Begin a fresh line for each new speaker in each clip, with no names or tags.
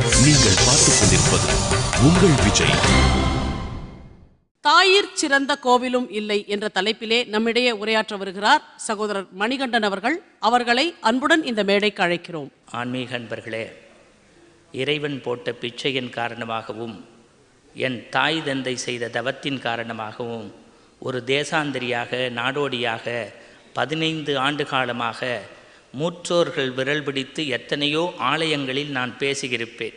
நீங்கள் பார்த்துக் கொண்டிருப்பது உங்கள் விஜய்.
தாயிற் சிறந்த கோவிலும் இல்லை என்ற தலைப்பிலே நம்மிடையே உரையாற்ற வருகிறார் சகோதரர் மணிகண்டன் அவர்கள். அவர்களை அன்புடன் இந்த மேடைக்கு அழைக்கிறோம்.
ஆன்மீக அன்பர்களே, இறைவன் போட்ட பிச்சையின் காரணமாகவும் என் தாய் தந்தை செய்த தவத்தின் காரணமாகவும் ஒரு தேசாந்திரியாக நாடோடியாக 15 ஆண்டு காலமாக மூற்றோர்கள் விரல் பிடித்து எத்தனையோ ஆலயங்களில் நான் பேசியிருப்பேன்.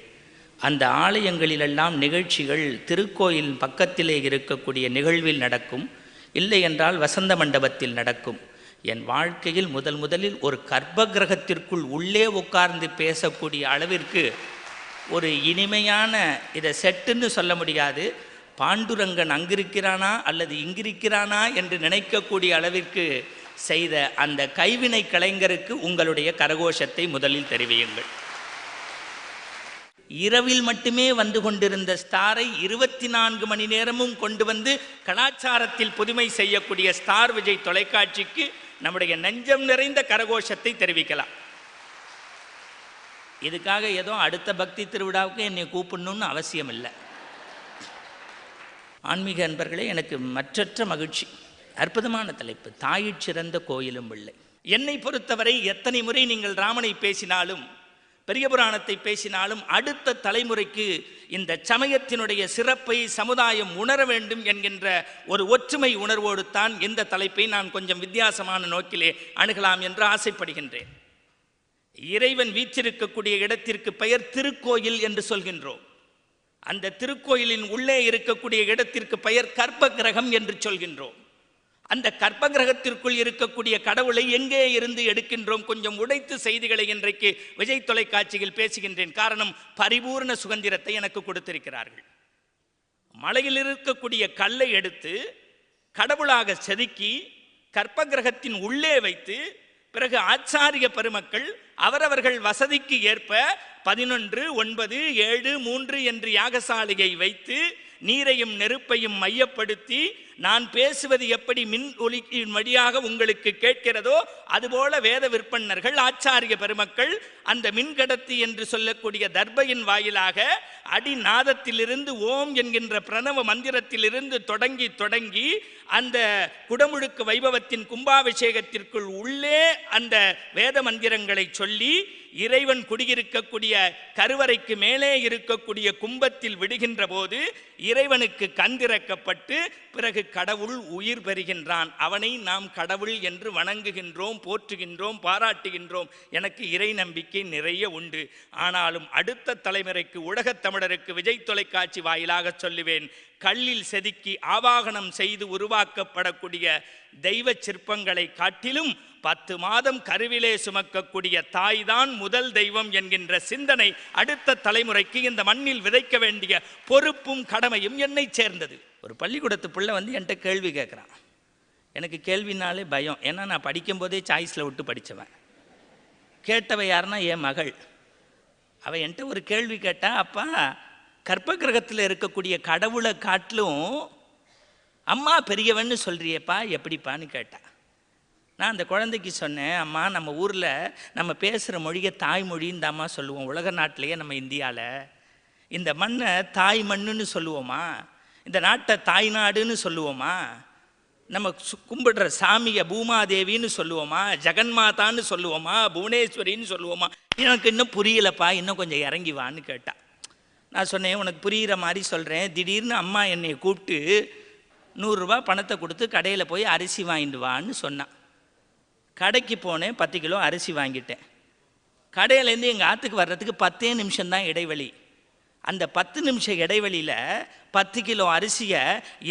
அந்த ஆலயங்களிலெல்லாம் நிகழ்ச்சிகள் திருக்கோயில் பக்கத்திலே இருக்கக்கூடிய நிகழ்வில் நடக்கும், இல்லை என்றால் வசந்த மண்டபத்தில் நடக்கும். என் வாழ்க்கையில் முதலில் ஒரு கர்ப்ப கிரகத்திற்குள் உள்ளே உட்கார்ந்து பேசக்கூடிய அளவிற்கு ஒரு இனிமையான, இதை செட்டுன்னு சொல்ல முடியாது, பாண்டுரங்கன் அங்கிருக்கிறானா அல்லது இங்கிருக்கிறானா என்று நினைக்கக்கூடிய அளவிற்கு செய்த அந்த கைவினை கலைஞருக்கு உங்களுடைய கரகோஷத்தை முதலில் தெரிவியுங்கள். இரவில் மட்டுமே வந்து கொண்டிருந்த ஸ்டாரை 24 மணி நேரமும் கொண்டு வந்து கலாச்சாரத்தில் புதுமை செய்யக்கூடிய ஸ்டார் விஜய் தொலைக்காட்சிக்கு நம்முடைய நெஞ்சம் நிறைந்த கரகோஷத்தை தெரிவிக்கலாம். இதுக்காக ஏதோ அடுத்த பக்தி திருவிழாவுக்கு என்னை கூப்பிடணும்னு அவசியம் இல்லை. ஆன்மீக அன்பர்களே, எனக்கு மற்றற்ற மகிழ்ச்சி. அற்புதமான தலைப்பு, தாயிற் சிறந்த கோயிலும் இல்லை. என்னை பொறுத்தவரை எத்தனை முறை நீங்கள் ராமனை பேசினாலும் பெரிய புராணத்தை பேசினாலும் அடுத்த தலைமுறைக்கு இந்த சமயத்தினுடைய சிறப்பை சமுதாயம் உணர வேண்டும் என்கின்ற ஒரு ஒற்றுமை உணர்வோடு தான் இந்த தலைப்பை நான் கொஞ்சம் வித்தியாசமான நோக்கிலே அணுகலாம் என்று ஆசைப்படுகின்றேன். இறைவன் வீற்றிருக்கக்கூடிய இடத்திற்கு பெயர் திருக்கோயில் என்று சொல்கின்றோம். அந்த திருக்கோயிலின் உள்ளே இருக்கக்கூடிய இடத்திற்கு பெயர் கர்ப்ப கிரகம் என்று சொல்கின்றோம். அந்த கர்ப்ப கிரகத்திற்குள் இருக்கக்கூடிய கடவுளை எங்கே இருந்து எடுக்கின்றோம்? கொஞ்சம் உடைத்து செய்திகளை இன்றைக்கு விஜய் தொலைக்காட்சியில் பேசுகின்றேன். காரணம், பரிபூர்ண சுதந்திரத்தை எனக்கு கொடுத்திருக்கிறார்கள். மலையில் இருக்கக்கூடிய கல்லை எடுத்து கடவுளாக செதுக்கி கர்ப்ப கிரகத்தின் உள்ளே வைத்து பிறகு ஆச்சாரிய பெருமக்கள் அவரவர்கள் வசதிக்கு ஏற்ப 11, 9, 7, 3 என்று யாகசாலையை வைத்து நீரையும் நெருப்பையும் மையப்படுத்தி நான் பேசுவது எப்படி மின் ஒலியின் வழியாக உங்களுக்கு கேட்கிறதோ அதுபோல வேத விற்பன்னர்கள் ஆச்சாரிய பெருமக்கள் அந்த மின்கடத்தி என்று சொல்லக்கூடிய தர்பையின் வாயிலாக அடிநாதத்திலிருந்து ஓம் என்கின்ற பிரணவ மந்திரத்திலிருந்து தொடங்கி அந்த குடமுழுக்கு வைபவத்தின் கும்பாபிஷேகத்திற்குள் உள்ளே அந்த வேத மந்திரங்களை சொல்லி இறைவன் குடியிருக்கக்கூடிய கருவறைக்கு மேலே இருக்கக்கூடிய கும்பத்தில் விடுகின்ற போது இறைவனுக்கு கந்திறக்கப்பட்டு பிறகு கடவுள் உயிர் பெறுகின்றான். அவனை நாம் கடவுள் என்று வணங்குகின்றோம், போற்றுகின்றோம், பாராட்டுகின்றோம். எனக்கு இறை நம்பிக்கை நிறைய உண்டு. ஆனாலும் அடுத்த தலைமுறைக்கு, உலகத் தமிழருக்கு விஜய் தொலைக்காட்சி வாயிலாக சொல்லுவேன், கல்லில் செதுக்கி ஆவாகனம் செய்து உருவாக்கப்படக்கூடிய தெய்வ சிற்பங்களை காட்டிலும் 10 மாதம் கருவிலே சுமக்கக்கூடிய தாய்தான் முதல் தெய்வம் என்கின்ற சிந்தனை அடுத்த தலைமுறைக்கு இந்த மண்ணில் விதைக்க வேண்டிய பொறுப்பும் கடமையும் என்னை சேர்ந்தது. ஒரு பள்ளிக்கூடத்து பிள்ளை வந்து என்கிட்ட கேள்வி கேட்குறான். எனக்கு கேள்வினாலே பயம். ஏன்னா நான் படிக்கும்போதே சாய்ஸில் விட்டு படித்தவன். கேட்டவ யாருன்னா என் மகள். அவள் என்கிட்ட ஒரு கேள்வி கேட்டா, அப்பா கர்ப்ப கிரகத்தில் இருக்கக்கூடிய கடவுளை காட்டிலும் அம்மா பெரியவன்னு சொல்கிறியப்பா, எப்படிப்பான்னு கேட்டா. நான் அந்த குழந்தைக்கு சொன்னேன், அம்மா நம்ம ஊரில் நம்ம பேசுகிற மொழியை தாய்மொழின்னு தாம்மா சொல்லுவோம். உலக நாட்டிலேயே நம்ம இந்தியாவில் இந்த மண்ணை தாய் மண்ணுன்னு சொல்லுவோமா? இந்த நாட்டை தாய்நாடுன்னு சொல்லுவோமா? நம்ம கும்பிடுற சாமியை பூமாதேவின்னு சொல்லுவோமா? ஜெகன்மாதான்னு சொல்லுவோமா? புவனேஸ்வரின்னு சொல்லுவோமா? எனக்கு இன்னும் புரியலப்பா, இன்னும் கொஞ்சம் இறங்கி வான்னு கேட்டா. நான் சொன்னேன், உனக்கு புரிகிற மாதிரி சொல்கிறேன். திடீர்னு அம்மா என்னை கூப்பிட்டு 100 ரூபா பணத்தை கொடுத்து கடையில் போய் அரிசி வாங்கிட்டு வான்னு சொன்னான். கடைக்கு போனேன், 10 கிலோ அரிசி வாங்கிட்டேன். கடையிலேருந்து எங்கள் ஆற்றுக்கு வர்றதுக்கு 10 நிமிஷம்தான் இடைவெளி. அந்த 10 நிமிஷம் இடைவெளியில் 10 கிலோ அரிசியை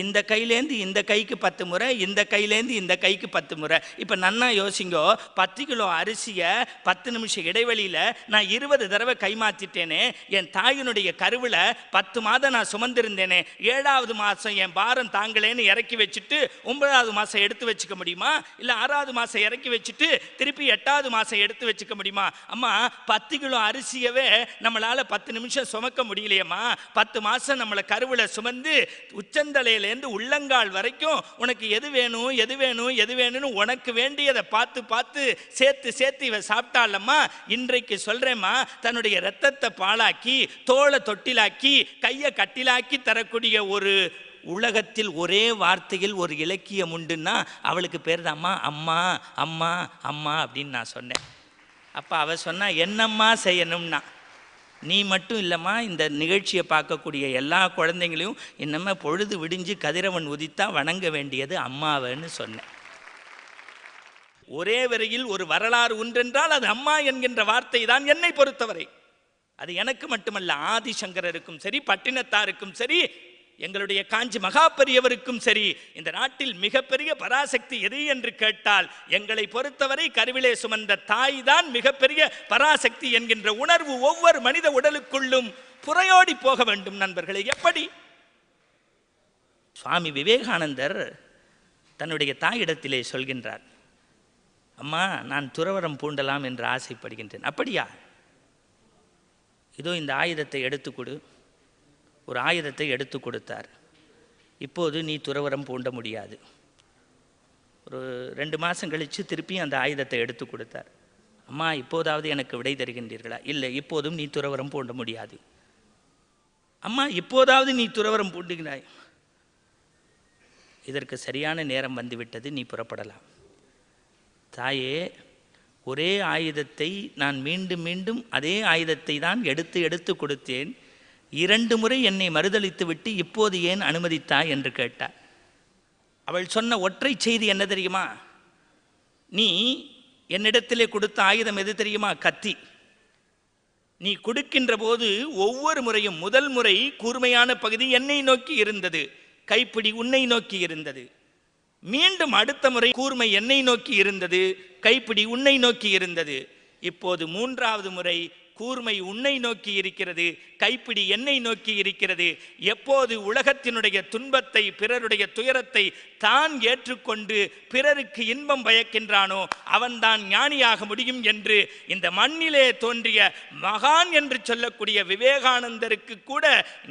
இந்த கையிலேருந்து இந்த கைக்கு 10 முறை, இந்த கையிலேருந்து இந்த கைக்கு 10 முறை. இப்போ நன்னா யோசிங்கோ, 10 கிலோ அரிசியை 10 நிமிஷம் இடைவெளியில் நான் 20 தடவை கை மாற்றிட்டேனே. என் தாயினுடைய கருவில் 10 மாதம் நான் சுமந்திருந்தேனே. 7வது மாதம் என் பாரம் தாங்களேன்னு இறக்கி வச்சுட்டு 9வது மாதம் எடுத்து வச்சுக்க முடியுமா? இல்லை 6வது மாதம் இறக்கி வச்சுட்டு திருப்பி 8வது மாதம் எடுத்து வச்சுக்க முடியுமா? அம்மா 10 கிலோ அரிசியவே நம்மளால் 10 நிமிஷம் சுமக்க முடியலையம்மா. 10 மாதம் நம்மளை கருவில் சுமந்து உச்சந்தலையிலேருந்து உள்ளங்கால் வரைக்கும் உனக்கு எது வேணும் எது வேணும் எது வேணும்னு உனக்கு வேண்டியதை பார்த்து பார்த்து சேர்த்து சேர்த்து இவ சாப்பிட்டாலம்மா. இன்றைக்கு சொல்றேம்மா, தன்னுடைய இரத்தத்தை பாலாக்கி தோளை தொட்டிலாக்கி கையை கட்டிலாக்கி தரக்கூடிய ஒரு உலகத்தில் ஒரே வார்த்தையில் ஒரு இலக்கியம் உண்டுன்னா அவளுக்கு பேர் தான்மா அம்மா அம்மா அம்மா அப்படின்னு நான் சொன்னேன். அப்போ அவ சொன்னா என்னம்மா செய்யணும்னா, நீ மட்டும் இல்லைம்மா, இந்த நிகழ்ச்சியை பார்க்கக்கூடிய எல்லா குழந்தைங்களையும் இன்னமே பொழுது விடிஞ்சு கதிரவன் உதித்தா வணங்க வேண்டியது அம்மாவன்னு சொன்னேன். ஒரே வரையில் ஒரு வரலாறு ஒன்றென்றால் அது அம்மா என்கின்ற வார்த்தை தான் என்னை பொறுத்தவரை. அது எனக்கு மட்டுமல்ல, ஆதிசங்கரருக்கும் சரி, பட்டினத்தாருக்கும் சரி, எங்களுடைய காஞ்சி மகாபெரியவருக்கும் சரி, இந்த நாட்டில் மிகப்பெரிய பராசக்தி எது என்று கேட்டால் எங்களை பொறுத்தவரை கருவிலே சுமந்த தாய் தான் மிகப்பெரிய பராசக்தி என்கின்ற உணர்வு ஒவ்வொரு மனித உடலுக்குள்ளும் புறையோடி போக வேண்டும் நண்பர்களே. எப்படி? சுவாமி விவேகானந்தர் தன்னுடைய தாயிடத்திலே சொல்கின்றார், அம்மா நான் துறவரம் பூண்டலாம் என்று ஆசைப்படுகின்றேன். அப்படியா? இதோ இந்த ஆயுதத்தை எடுத்துக்கொடு. ஒரு ஆயுதத்தை எடுத்து கொடுத்தார். இப்போது நீ துறவரம் பூண்ட முடியாது. ஒரு 2 மாதம் கழித்து திருப்பி அந்த ஆயுதத்தை எடுத்து கொடுத்தார். அம்மா இப்போதாவது எனக்கு விடை தருகின்றீர்களா? இல்லை, இப்போதும் நீ துறவரம் பூண்ட முடியாது. அம்மா இப்போதாவது நீ துறவரம் பூண்டுகிறாய். இதற்கு சரியான நேரம் வந்துவிட்டது, நீ புறப்படலாம். தாயே, ஒரே ஆயுதத்தை நான் மீண்டும் மீண்டும் அதே ஆயுதத்தை தான் எடுத்து எடுத்து கொடுத்தேன். 2 முறை என்னை மறுதளித்து விட்டு இப்போது ஏன் அனுமதித்தாய் என்று கேட்டார். அவள் சொன்ன ஒற்றை செய்தி என்ன தெரியுமா? நீ என்னிடத்திலே கொடுத்த ஆயுதம் எது தெரியுமா? கத்தி. நீ கொடுக்கின்ற போது ஒவ்வொரு முறையும் முதல் முறை கூர்மையான பகுதி என்னை நோக்கி இருந்தது, கைப்பிடி உன்னை நோக்கி இருந்தது. மீண்டும் அடுத்த முறை கூர்மை என்னை நோக்கி இருந்தது, கைப்பிடி உன்னை நோக்கி இருந்தது. இப்போது 3வது முறை கூர்மை உன்னை நோக்கி இருக்கிறது, கைப்பிடி என்னை நோக்கி இருக்கிறது. எப்போது உலகத்தினுடைய துன்பத்தை, பிறருடைய துயரத்தை தான் ஏற்றுக்கொண்டு பிறருக்கு இன்பம் பயக்கின்றானோ அவன்தான் ஞானியாக முடியும் என்று இந்த மண்ணிலே தோன்றிய மகான் என்று சொல்லக்கூடிய விவேகானந்தருக்கு கூட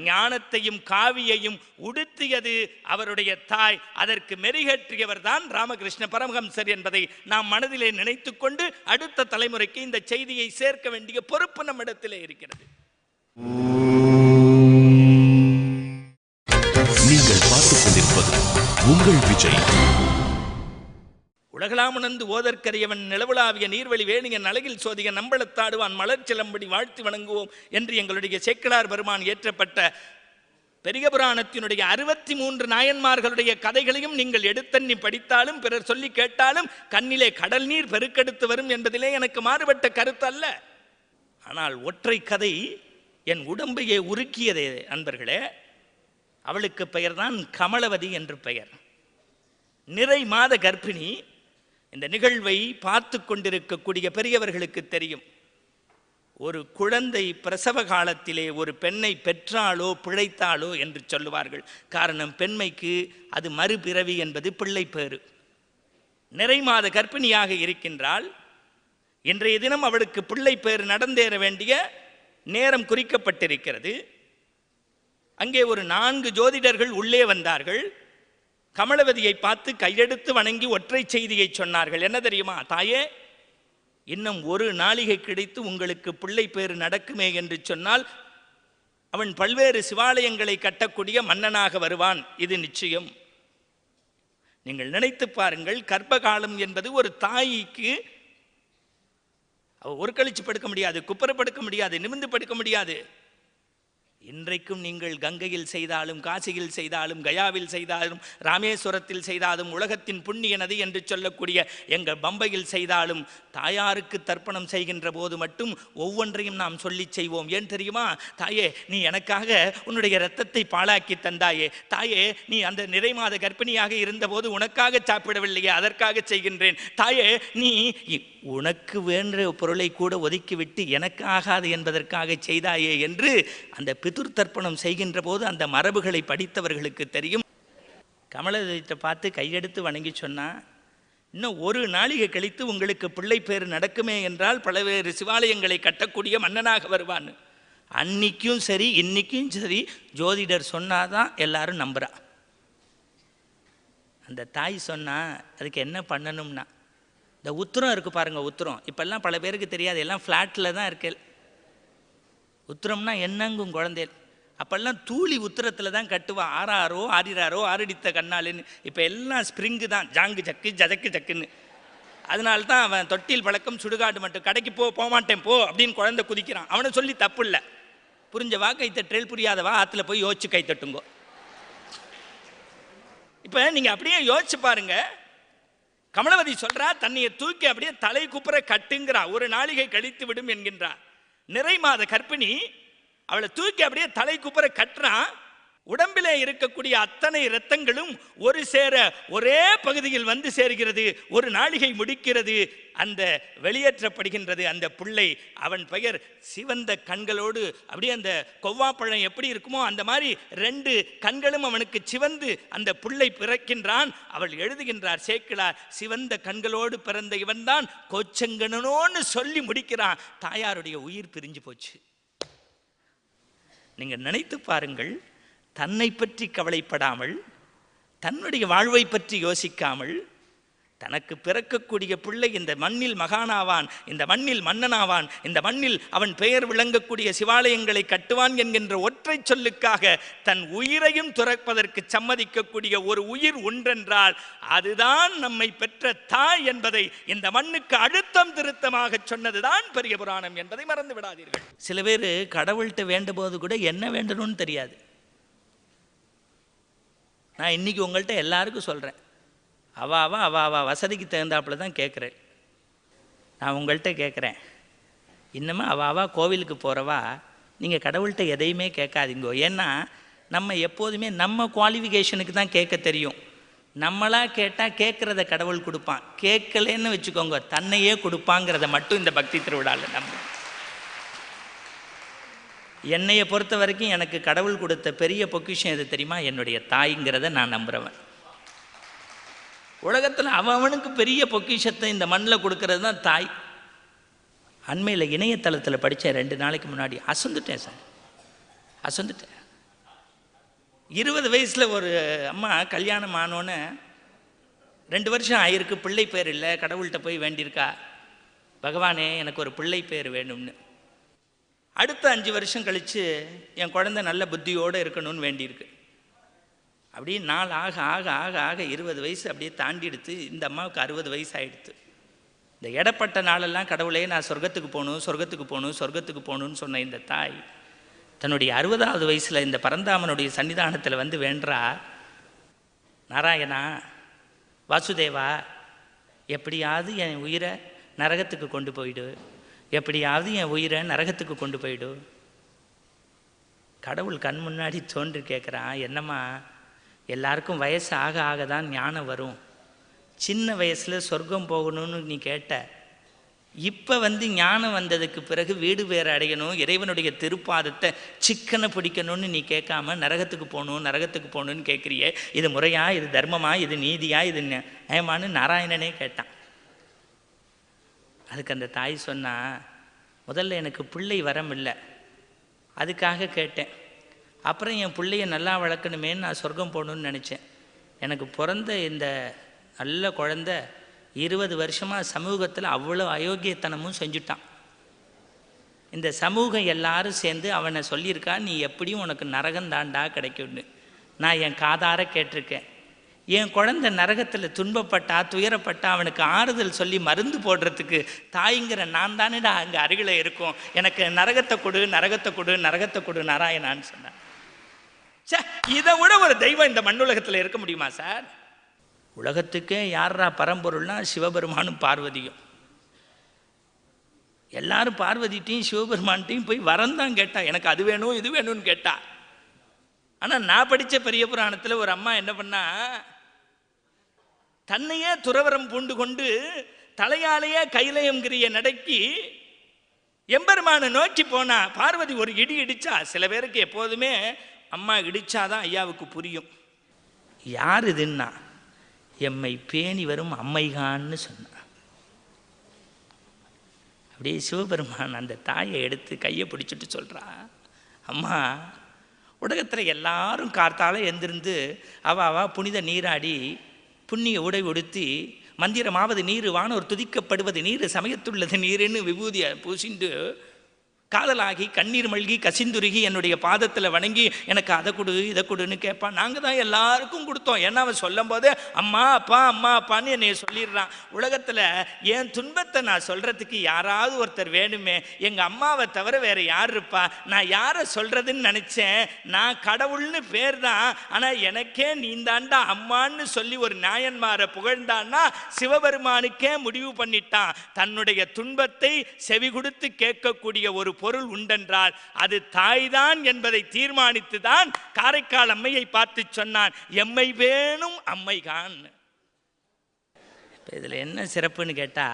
ஞானத்தையும் காவியையும் உடுத்தியது அவருடைய தாய். அதற்கு மெருகேற்றியவர் தான் ராமகிருஷ்ண பரமஹம்சர் என்பதை நாம் மனதிலே நினைத்து கொண்டு அடுத்த தலைமுறைக்கு இந்த செய்தியை சேர்க்க வேண்டிய பொறுப்பு நம்மிடத்திலே இருக்கிறது.
நீங்கள் பார்த்துக் கொண்டிருப்பது உங்கள் விஜய்.
உலகளாமுணர்ந்து ஓதற்கரியவன் நிலவுலாவிய நீர்வழி வேணியன் அழகில் சோதிய நம்பளத்தாடுவான் மலர் சிலம்படி வாழ்த்து வணங்குவோம் என்று எங்களுடைய சேக்கிழார் பெருமான் ஏற்றப்பட்ட பெரிய புராணத்தினுடைய 63 நாயன்மார்களுடைய கதைகளையும் நீங்கள் எடுத்தண்ணி படித்தாலும் பிறர் சொல்லி கேட்டாலும் கண்ணிலே கடல் நீர் பெருக்கெடுத்து வரும் என்பதிலே எனக்கு மாறுபட்ட கருத்து அல்ல. ஆனால் ஒற்றை கதை என் உடம்பையே உருக்கியதே அன்பர்களே. அவளுக்கு பெயர்தான் கமலவதி என்று பெயர். நிறை மாத கர்ப்பிணி. இந்த நிகழ்வை பார்த்து கொண்டிருக்கக்கூடிய பெரியவர்களுக்கு தெரியும், ஒரு குழந்தை பிரசவ காலத்திலே ஒரு பெண்ணை பெற்றாலோ பிழைத்தாலோ என்று சொல்லுவார்கள். காரணம், பெண்மைக்கு அது மறுபிறவி என்பது பிள்ளை பேறு. நிறை மாத கர்ப்பிணியாக இருக்கின்றாள். இன்றைய தினம் அவளுக்கு பிள்ளை பேறு நடந்தேற வேண்டிய நேரம் குறிக்கப்பட்டிருக்கிறது. அங்கே ஒரு 4 ஜோதிடர்கள் உள்ளே வந்தார்கள். கமலவதியை பார்த்து கையெடுத்து வணங்கி ஒற்றை செய்தியை சொன்னார்கள். என்ன தெரியுமா? தாயே, இன்னும் 1 நாளிகை கிடைத்து உங்களுக்கு பிள்ளை பேறு நடக்குமே என்று சொன்னால் அவன் பல்வேறு சிவாலயங்களை கட்டக்கூடிய மன்னனாக வருவான், இது நிச்சயம். நீங்கள் நினைத்து பாருங்கள், கர்ப்பகாலம் என்பது ஒரு தாய்க்கு ஒரு கழிச்சு படுக்க முடியாது, குப்புற படுக்க முடியாது, நிமிர்ந்து படுக்க முடியாது. இன்றைக்கும் நீங்கள் கங்கையில் செய்தாலும், காசியில் செய்தாலும், கயாவில் செய்தாலும், ராமேஸ்வரத்தில் செய்தாலும், உலகத்தின் புண்ணிய நதி என்று சொல்லக்கூடிய எங்கள் பம்பையில் செய்தாலும் தாயாருக்கு தர்ப்பணம் செய்கின்ற போது மட்டும் ஒவ்வொன்றையும் நாம் சொல்லி செய்வோம். ஏன் தெரியுமா? தாயே, நீ எனக்காக உன்னுடைய இரத்தத்தை பாழாக்கி தந்தாயே. தாயே, நீ அந்த நிறைமாத கர்ப்பிணியாக இருந்தபோது உனக்காக சாப்பிடவில்லையே, அதற்காக செய்கின்றேன். தாயே, நீ உனக்கு வேண்ட பொருளை கூட ஒதுக்கிவிட்டு எனக்கு ஆகாது என்பதற்காக செய்தாயே என்று அந்த பிதுர் தர்ப்பணம் செய்கின்ற போது அந்த மரபுகளை படித்தவர்களுக்கு தெரியும். கமலத்தை பார்த்து கையெடுத்து வணங்கி சொன்னா, இன்னும் 1 நாளிகை கழித்து உங்களுக்கு பிள்ளை பேறு நடக்குமே என்றால் பல்வேறு சிவாலயங்களை கட்டக்கூடிய மன்னனாக வருவான். அன்னைக்கும் சரி இன்னைக்கும் சரி ஜோதிடர் சொன்னாதான் எல்லாரும் நம்புறா. அந்த தாய் சொன்னா அதுக்கு என்ன பண்ணணும்னா, இந்த உத்திரம் இருக்குது பாருங்கள், உத்திரம் இப்போல்லாம் பல பேருக்கு தெரியாது, எல்லாம் ஃப்ளாட்டில் தான் இருக்கு. உத்திரம்னா என்னங்கும் குழந்தைகள். அப்போல்லாம் தூளி உத்திரத்தில் தான் கட்டுவா, ஆறாரோ ஆறிராரோ ஆறடித்த கண்ணாலுன்னு. இப்போ எல்லாம் ஸ்ப்ரிங்கு தான், ஜாங்கு சக்கு ஜதக்கு சக்குன்னு. அதனால தான் அவன் தொட்டில் பழக்கம் சுடுகாடு மட்டும், கடைக்கு போகமாட்டேன் போ அப்படின்னு குழந்தை குதிக்கிறான். அவனை சொல்லி தப்பு இல்லை, புரிஞ்சவா கைத்தட்டல், புரியாதவா ஆற்றுல போய் யோசிச்சு கைத்தட்டுங்கோ. இப்போ நீங்கள் அப்படியே யோசிச்சு பாருங்க. கமலவதி சொல்றா, தன்னையை தூக்கி அப்படியே தலை குப்புற கட்டுங்கிறா, ஒரு நாளிகை கழித்து விடும் என்கின்றா. நிறை மாத கர்ப்பிணி, அவளை தூக்கி அப்படியே தலை குப்புற கட்டுறான். உடம்பிலே இருக்கக்கூடிய அத்தனை இரத்தங்களும் ஒரு சேர ஒரே பகுதியில் வந்து சேர்கிறது, ஒரு நாளிகை முடிக்கிறது, அந்த வெளியேற்றப்படுகின்றது அந்த பிள்ளை. அவன் பெயர் சிவந்த கண்களோடு, அப்படியே அந்த கொவ்வாப்பழம் எப்படி இருக்குமோ அந்த மாதிரி 2 கண்களும் அவனுக்கு சிவந்து அந்த பிள்ளை பிறக்கின்றான். அவள் எழுதுகின்றார் சேக்கிழார், சிவந்த கண்களோடு பிறந்த இவன் தான் கோச்சங்கனோன்னு சொல்லி முடிக்கிறான். தாயாருடைய உயிர் பிரிஞ்சு போச்சு. நீங்க நினைத்து பாருங்கள், தன்னை பற்றி கவலைப்படாமல், தன்னுடைய வாழ்வை பற்றி யோசிக்காமல், தனக்கு பிறக்கக்கூடிய பிள்ளை இந்த மண்ணில் மகானாவான், இந்த மண்ணில் மன்னனாவான், இந்த மண்ணில் அவன் பெயர் விளங்கக்கூடிய சிவாலயங்களை கட்டுவான் என்கின்ற ஒற்றை சொல்லுக்காக தன் உயிரையும் துறப்பதற்கு சம்மதிக்கக்கூடிய ஒரு உயிர் ஒன்றென்றால் அதுதான் நம்மை பெற்ற தாய் என்பதை இந்த மண்ணுக்கு அழுத்தம் திருத்தமாக சொன்னதுதான் பெரிய புராணம் என்பதை மறந்து விடாதீர்கள். சில பேர் கடவுள்கிட்ட வேண்டும்போது கூட என்ன வேண்டணும்னு தெரியாது. நான் இன்னைக்கு உங்கள்கிட்ட எல்லாருக்கும் சொல்கிறேன், அவா வசதிக்கு தகுந்தாப்புல தான் கேட்குறேன். நான் உங்கள்கிட்ட கேட்குறேன், இன்னுமே அவா கோவிலுக்கு போகிறவா நீங்கள் கடவுள்கிட்ட எதையுமே கேட்காதீங்கோ. ஏன்னா நம்ம எப்போதுமே நம்ம குவாலிஃபிகேஷனுக்கு தான் கேட்க தெரியும். நம்மளா கேட்டால் கேட்குறத கடவுள் கொடுப்பான், கேட்கலன்னு வச்சுக்கோங்க தன்னையே கொடுப்பாங்கிறத மட்டும் இந்த பக்தி திருவிழாவில் நம்ம. என்னையை பொறுத்த வரைக்கும் எனக்கு கடவுள் கொடுத்த பெரிய பொக்கிஷம் எது தெரியுமா? என்னுடைய தாய்ங்கிறத நான் நம்புகிறவன். உலகத்தில் அவனுக்கு பெரிய பொக்கிஷத்தை இந்த மண்ணில் கொடுக்கறது தான் தாய். அண்மையில் இணையதளத்தில் படித்தேன் 2 நாளைக்கு முன்னாடி, அசந்துட்டேன் சார், அசந்துட்டேன். 20 வயசில் ஒரு அம்மா கல்யாணம் ஆனோன்னு 2 வருஷம் ஆயிருக்கு, பிள்ளை பேர் இல்லை, கடவுள்கிட்ட போய் வேண்டியிருக்கா, பகவானே எனக்கு ஒரு பிள்ளை பேர் வேணும்னு. அடுத்த 5 வருஷம் கழித்து என் குழந்தை நல்ல புத்தியோடு இருக்கணும்னு வேண்டியிருக்கு. அப்படியே நாள் ஆக ஆக ஆக ஆக 20 வயசு அப்படியே தாண்டி எடுத்து இந்த அம்மாவுக்கு 60 வயசு ஆகிடுது. இந்த இடப்பட்ட நாளெல்லாம் கடவுளே நான் சொர்க்கத்துக்கு போகணும் சொர்க்கத்துக்கு போகணும் சொர்க்கத்துக்கு போகணுன்னு சொன்ன இந்த தாய் தன்னுடைய 60வது வயசில் இந்த பரந்தாமனுடைய சன்னிதானத்தில் வந்து வேண்டா, நாராயணா வாசுதேவா எப்படியாவது என் உயிரை நரகத்துக்கு கொண்டு போயிடு, எப்படியாவது என் உயிரை நரகத்துக்கு கொண்டு போயிடு. கடவுள் கண் முன்னாடி தோன்றி கேட்குறான், என்னம்மா எல்லாருக்கும் வயசு ஆக ஆக தான் ஞானம் வரும், சின்ன வயசில் சொர்க்கம் போகணும்னு நீ கேட்ட, இப்போ வந்து ஞானம் வந்ததுக்கு பிறகு வீடு பேர் அடையணும், இறைவனுடைய திருப்பாதத்தை சிக்கனை பிடிக்கணும்னு நீ கேட்காம நரகத்துக்கு போகணும்னு கேட்குறியே, இது முறையா, இது தர்மமா, இது நீதியா, இது நியாயமான்னு நாராயணனே கேட்டான். அதுக்கு அந்த தாய் சொன்னா, முதல்ல எனக்கு பிள்ளை வரம் இல்லை, அதுக்காக கேட்டேன். அப்புறம் என் பிள்ளைய நல்லா வளர்க்கணுமேன்னு நான் சொர்க்கம் போகணுன்னு நினச்சேன். எனக்கு பிறந்த இந்த நல்ல குழந்தை 20 வருஷமாக சமூகத்தில் அவ்வளோ அயோக்கியத்தனமும் செஞ்சுட்டான். இந்த சமூகம் எல்லாரும் சேர்ந்து அவனை சொல்லியிருக்கா, நீ எப்படியும் உனக்கு நரகம் தாண்டா கிடைக்கும்னு. நான் என் காதார கேட்டிருக்கேன். என் குழந்தை நரகத்தில் துன்பப்பட்டா துயரப்பட்டா அவனுக்கு ஆறுதல் சொல்லி மருந்து போடுறதுக்கு தாய்ங்கிற நான் தானேடா அங்கே அருகில் இருக்கும், எனக்கு நரகத்தை கொடு நரகத்தை கொடு நரகத்தை கொடு நாராயணான்னு சொன்னான். சார் இதை விட ஒரு தெய்வம் இந்த மண்ணுலகத்தில் இருக்க முடியுமா சார்? உலகத்துக்கே யாரா பரம்பொருள்னா சிவபெருமானும் பார்வதியும். எல்லாரும் பார்வதிட்டையும் சிவபெருமான்ட்டையும் போய் வரந்தான் கேட்டா, எனக்கு அது வேணும் இது வேணும்னு கேட்டா. ஆனால் நான் படித்த பெரிய புராணத்தில் ஒரு அம்மா என்ன பண்ணா, தன்னையே துறவரம் பூண்டு கொண்டு தலையாலேயே கைலயம்கிரிய நடக்கி எம்பெருமானை நோக்கி போனா. பார்வதி ஒரு இடி இடிச்சா. சில பேருக்கு எப்போதுமே அம்மா இடிச்சாதான் ஐயாவுக்கு புரியும். யார் இதுன்னா, எம்மை பேணி வரும் அம்மைகான்னு சொன்னான். அப்படியே சிவபெருமான் அந்த தாயை எடுத்து கையை பிடிச்சிட்டு சொல்றா, அம்மா, உலகத்தில் எல்லாரும் கார்த்தால எந்திருந்து அவ புனித நீராடி புண்ணிய உடை உடுத்தி மந்திரமாவது நீர் வானோர் துதிக்கப்படுவது நீர் சமயத்துள்ளது நீருன்னு விபூதியை பூசிண்டு காதலாகி கண்ணீர் மல்கி கசிந்துருகி என்னுடைய பாதத்தில் வணங்கி எனக்கு அதை கொடு இதை கொடுன்னு கேட்பான். நாங்கள் தான் எல்லாருக்கும் கொடுத்தோம். ஏன்னா அவன் சொல்லும் போதே அம்மா அப்பா அம்மா அப்பான்னு என்னை சொல்லிடுறான். உலகத்தில் என் துன்பத்தை நான் சொல்கிறதுக்கு யாராவது ஒருத்தர் வேணுமே. எங்கள் அம்மாவை தவிர வேறு யார் இருப்பா? நான் யாரை சொல்கிறதுன்னு நினச்சேன். நான் கடவுள்னு பேர் தான், ஆனால் எனக்கே நீந்தாண்டா அம்மான்னு சொல்லி ஒரு நாயன்மாரை புகழ்ந்தான்னா சிவபெருமானுக்கே முடிவு பண்ணிட்டான். தன்னுடைய துன்பத்தை செவி கொடுத்து கேட்கக்கூடிய ஒரு பொருள் உண்டென்றால் அது தாய்தான் என்பதை தீர்மானித்துதான் காரைக்கால் அம்மையை பார்த்து சொன்னான், எம்மை வேணும் அம்மைகான். இதுல என்ன சிறப்புன்னு கேட்டா,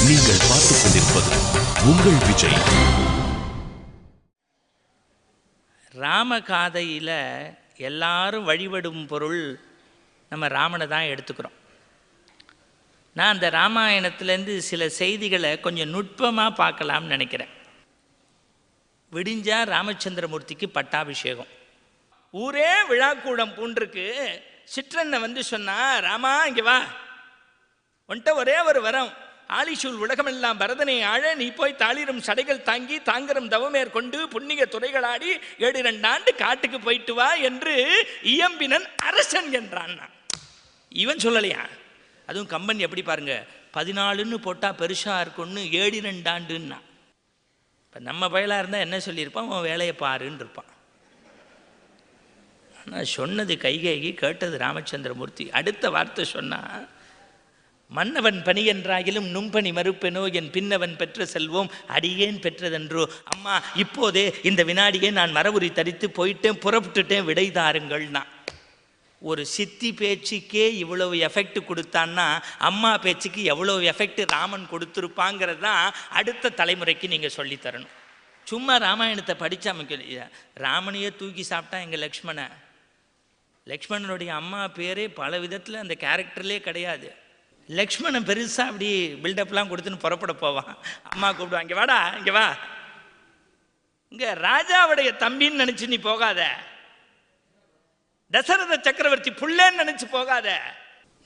நீங்கள் பார்த்துக் கொண்டிருப்பது உங்கள் விஜய்.
ராமகாதையில எல்லாரும் வழிபடும் பொருள் நம்ம ராமனை தான் எடுத்துக்கிறோம். நான் அந்த ராமாயணத்துலேருந்து சில செய்திகளை கொஞ்சம் நுட்பமாக பார்க்கலாம்னு நினைக்கிறேன். விடிஞ்சா ராமச்சந்திரமூர்த்திக்கு பட்டாபிஷேகம். ஊரே விழாக்கூடம் பூண்டிருக்கு. சிற்றன்னை வந்து சொன்னா, ராமா இங்கே வா, உன்ட்ட ஒரே ஒரு வரம், ஆலிசூல் உலகமெல்லாம் பரதனை ஆழ நீ போய் தாளிரும் சடைகள் தாங்கி தாங்கரம் தவமேற் கொண்டு புண்ணிய துறைகளாடி 7 ஆண்டு காட்டுக்கு போயிட்டு வா என்று இயம்பினன் அரசன் என்றான். இவன் சொல்லலையா? அதுவும் கம்பன் எப்படி பாருங்க, 14ன்னு போட்டால் பெருசாக இருக்குன்னு 7 ஆண்டுன்னா. இப்போ நம்ம பயலாக இருந்தால் என்ன சொல்லியிருப்பான், அவன் வேலையை பாருன்னு இருப்பான். ஆனால் சொன்னது கைகேயி, கேட்டது ராமச்சந்திரமூர்த்தி. அடுத்த வார்த்தை சொன்னால், மன்னவன் பணி என்றாயிலும் நும்பணி மறுப்பெனோ என் பின்னவன் பெற்ற செல்வோம் அடியேன் பெற்றதென்றோ. அம்மா இப்போதே இந்த வினாடியே நான் மரபுரி தரித்து போயிட்டேன், புறப்பட்டுட்டேன், விடை தாருங்கள்னா. ஒரு சித்தி பேச்சுக்கே இவ்வளவு எஃபெக்ட் கொடுத்தான்னா அம்மா பேச்சுக்கு எவ்வளோ எஃபெக்ட் ராமன் கொடுத்துருப்பாங்கிறது தான் அடுத்த தலைமுறைக்கு நீங்கள் சொல்லித்தரணும். சும்மா ராமாயணத்தை படித்தா ராமனையே தூக்கி சாப்பிட்டா எங்கள் லக்ஷ்மணனுடைய அம்மா பேரே பல விதத்தில் அந்த கேரக்டர்லேயே கிடையாது. லக்ஷ்மணன் பெருசாக அப்படி பில்டப்லாம் கொடுத்துன்னு புறப்பட போவான். அம்மா கூப்பிடுவான், இங்கே வாடா இங்கே வா, இங்கே ராஜாவுடைய தம்பின்னு நினச்சி நீ போகாத, தசரத சக்கரவர்த்தி புள்ளன்னு நினைச்சு போகாத,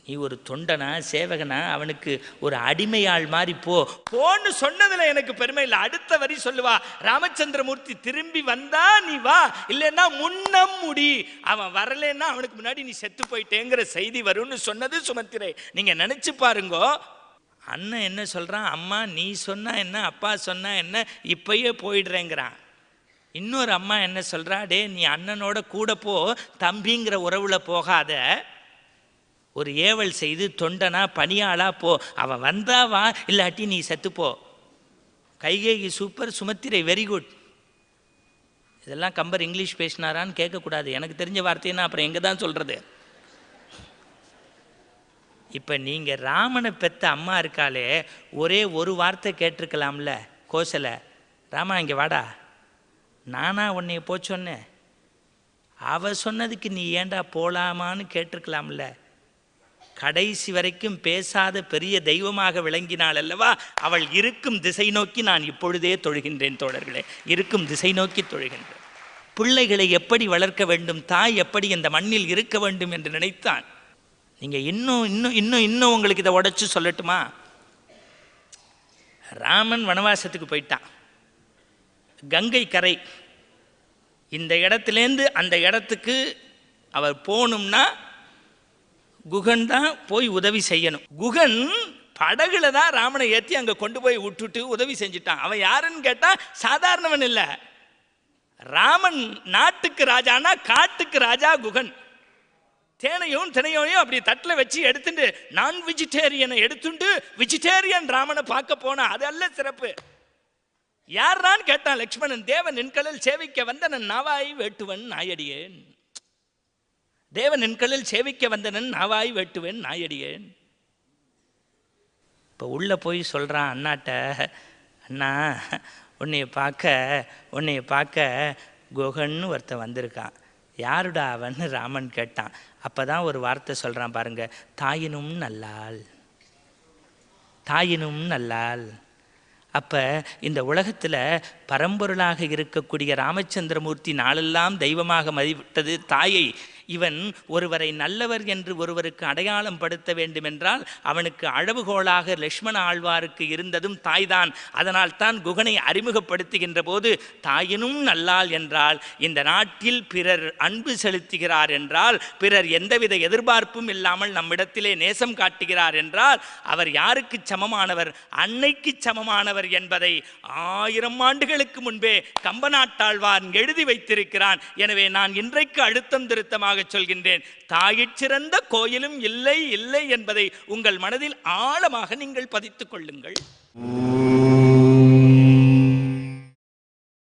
நீ ஒரு தொண்டனா சேவகனா அவனுக்கு ஒரு அடிமையாள் மாதிரி போன்னு சொன்னதுல எனக்கு பெருமை இல்லை. அடுத்த வரி சொல்லுவா, ராமச்சந்திரமூர்த்தி திரும்பி வந்தா நீ வா, இல்லைன்னா முன்னம் முடி, அவன் வரலன்னா அவனுக்கு முன்னாடி நீ செத்து போயிட்டேங்கிற செய்தி வரும்னு சொன்னது சுமத்திரை. நீங்க நினைச்சு பாருங்க. அண்ணன் என்ன சொல்றான், அம்மா நீ சொன்னா என்ன, அப்பா சொன்னா என்ன, இப்பயே போயிடுறேங்கிறான். இன்னொரு அம்மா என்ன சொல்றா, டே நீ அண்ணனோட கூட போ, தம்பிங்கிற உறவுல போகாத, ஒரு ஏவல் செய்து தொண்டனா பணியாளா போ, அவன் வந்தா வா, இல்லாட்டி நீ செத்துப்போ. Kaikeyi super, Sumitra very good. இதெல்லாம் கம்பர் இங்கிலீஷ் பேசினாரான்னு கேட்கக்கூடாது. எனக்கு தெரிஞ்ச வார்த்தைன்னா அப்புறம் எங்கே தான் சொல்றது. இப்போ நீங்கள் ராமனை பெற்ற அம்மா இருக்காளே, ஒரே ஒரு வார்த்தை கேட்டிருக்கலாம்ல, கோசலை, ராமா இங்கே வாடா, நானா உன்னைய போ சொன்னேன், அவ சொன்னதுக்கு நீ ஏண்டா போலாமான்னு கேட்டிருக்கலாம்ல. கடைசி வரைக்கும் பேசாத பெரிய தெய்வமாக விளங்கினாள் அல்லவா, அவள் இருக்கும் திசை நோக்கி நான் இப்பொழுதே தொழுகின்றேன் தோழர்களே, இருக்கும் திசை நோக்கி தொழுகின்றேன். பிள்ளைகளை எப்படி வளர்க்க வேண்டும், தாய் எப்படி இந்த மண்ணில் இருக்க வேண்டும் என்று நினைத்தான். நீங்கள் இன்னும் இன்னும் இன்னும் இன்னும் உங்களுக்கு இதை உடைச்சு சொல்லட்டுமா? ராமன் வனவாசத்துக்கு போயிட்டான். கங்கை கரை, இந்த இடத்துலேருந்து அந்த இடத்துக்கு அவர் போகணும்னா குகன் தான் போய் உதவி செய்யணும். குகன் படகுல தான் ராமனை ஏற்றி அங்கே கொண்டு போய் விட்டுட்டு உதவி செஞ்சுட்டான். அவன் யாருன்னு கேட்டால் சாதாரணவன் இல்லை, ராமன் நாட்டுக்கு ராஜானா காட்டுக்கு ராஜா குகன். தேனையும் தினையோனையும் அப்படி தட்டில் வச்சு எடுத்துட்டு நான் வெஜிடேரியனை எடுத்துட்டு வெஜிடேரியன் ராமனை பார்க்க போனா அது அல்ல சிறப்பு. யார்தான் கேட்டான் லக்ஷ்மணன், தேவன் நின்கலில் சேவிக்க வந்தனன் நாவாய் வேட்டுவன் நாயடியேன். தேவன் நின்கலில் சேவிக்க வந்தனன் நாவாய் வேட்டுவன் நாயடியேன். இப்போ உள்ள போய் சொல்றான் அண்ணாட்ட, அண்ணா உன்னைய பார்க்க குகன்னு ஒருத்தன் வந்திருக்கான், யாருடா அவன்னு ராமன் கேட்டான். அப்பதான் ஒரு வார்த்தை சொல்றான் பாருங்க, தாயினும் நல்லாள், தாயினும் நல்லாள். அப்போ இந்த உலகத்தில் பரம்பொருளாக இருக்கக்கூடிய ராமச்சந்திரமூர்த்தி நாளெல்லாம் தெய்வமாக மதிப்பிட்டது தாயை. இவன் ஒருவரை நல்லவர் என்று ஒருவருக்கு அடையாளம் படுத்த வேண்டுமென்றால் அவனுக்கு அளவுகோலாக லக்ஷ்மண ஆழ்வாருக்கு இருந்ததும் தாய்தான். அதனால் தான் குகனை அறிமுகப்படுத்துகின்ற போது தாயினும் நல்லாள் என்றால், இந்த நாட்டில் பிறர் அன்பு செலுத்துகிறார் என்றால், பிறர் எந்தவித எதிர்பார்ப்பும் இல்லாமல் நம்மிடத்திலே நேசம் காட்டுகிறார் என்றால் அவர் யாருக்கு சமமானவர்? அன்னைக்கு சமமானவர் என்பதை 1000 ஆண்டுகளுக்கு முன்பே கம்பநாட்டாழ்வான் எழுதி வைத்திருக்கிறான். எனவே நான் இன்றைக்கு அழுத்தம் திருத்தமாக சொல்கின்றேன், தாயிற் கோயிலும் இல்லை இல்லை என்பதை உங்கள் மனதில் ஆழமாக நீங்கள் பதித்துக் கொள்ளுங்கள்.